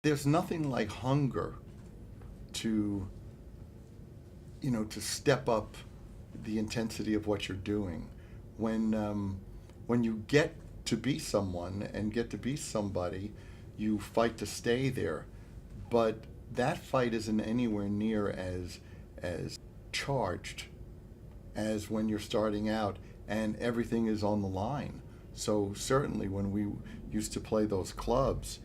There's nothing like hunger to, to step up the intensity of what you're doing. When you get to be someone and get to be somebody, you fight to stay there. But that fight isn't anywhere near as charged as when you're starting out and everything is on the line. So certainly when we used to play those clubs,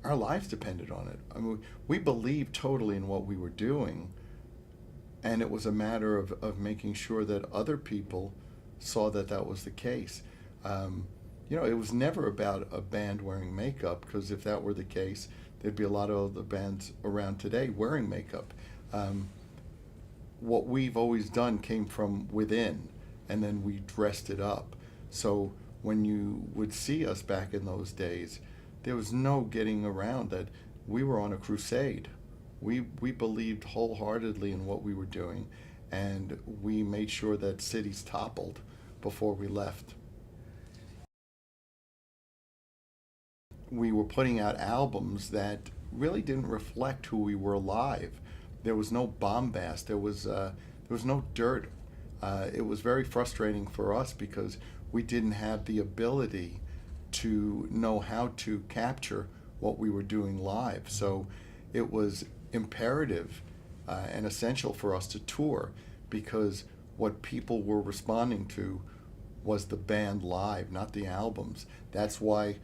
our lives depended on it. I mean, we believed totally in what we were doing, and it was a matter of making sure that other people saw that that was the case. It was never about a band wearing makeup, because if that were the case, there'd be a lot of other bands around today wearing makeup. What we've always done came from within, and then we dressed it up. So when you would see us back in those days, there was no getting around that we were on a crusade. We believed wholeheartedly in what we were doing, and we made sure that cities toppled before we left. We were putting out albums that really didn't reflect who we were live. There was no bombast. There was no dirt. It was very frustrating for us because we didn't have the ability to know how to capture what we were doing live. So it was imperative and essential for us to tour, because what people were responding to was the band live, not the albums. That's why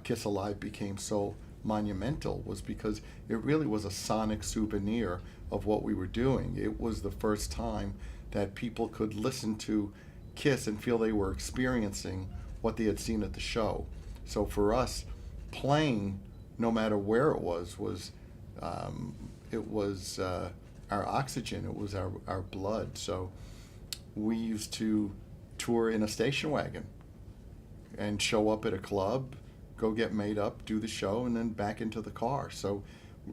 Kiss Alive became so monumental, was because it really was a sonic souvenir of what we were doing. It was the first time that people could listen to Kiss and feel they were experiencing what they had seen at the show. So for us, playing, no matter where it was our oxygen. It was our blood. So we used to tour in a station wagon and show up at a club, go get made up, do the show, and then back into the car. So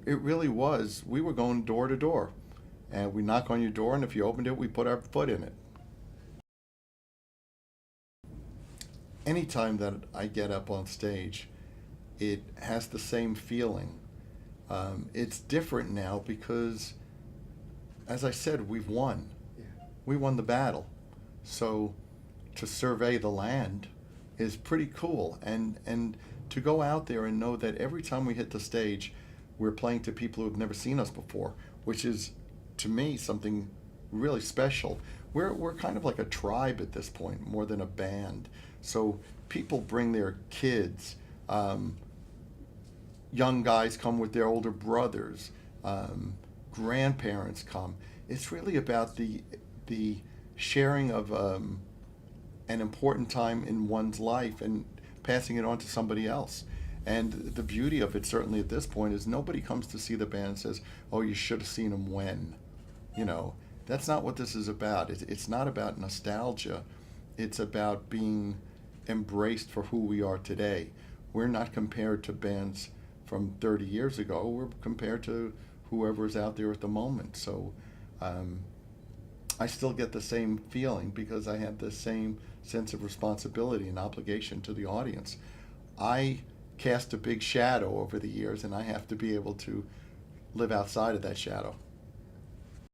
it really was, we were going door to door, and we knock on your door, and if you opened it, we put our foot in it. Anytime that I get up on stage, it has the same feeling. It's different now because, as I said, we've won. Yeah. We won the battle. So to survey the land is pretty cool. And to go out there and know that every time we hit the stage, we're playing to people who have never seen us before, which is, to me, something really special. We're kind of like a tribe at this point, more than a band. So people bring their kids. Young guys come with their older brothers. Grandparents come. It's really about the sharing of an important time in one's life and passing it on to somebody else. And the beauty of it, certainly at this point, is nobody comes to see the band and says, "Oh, you should have seen them when." That's not what this is about. It's not about nostalgia. It's about being embraced for who we are today. We're not compared to bands from 30 years ago. We're compared to whoever's out there at the moment. So I still get the same feeling because I have the same sense of responsibility and obligation to the audience. I cast a big shadow over the years, and I have to be able to live outside of that shadow.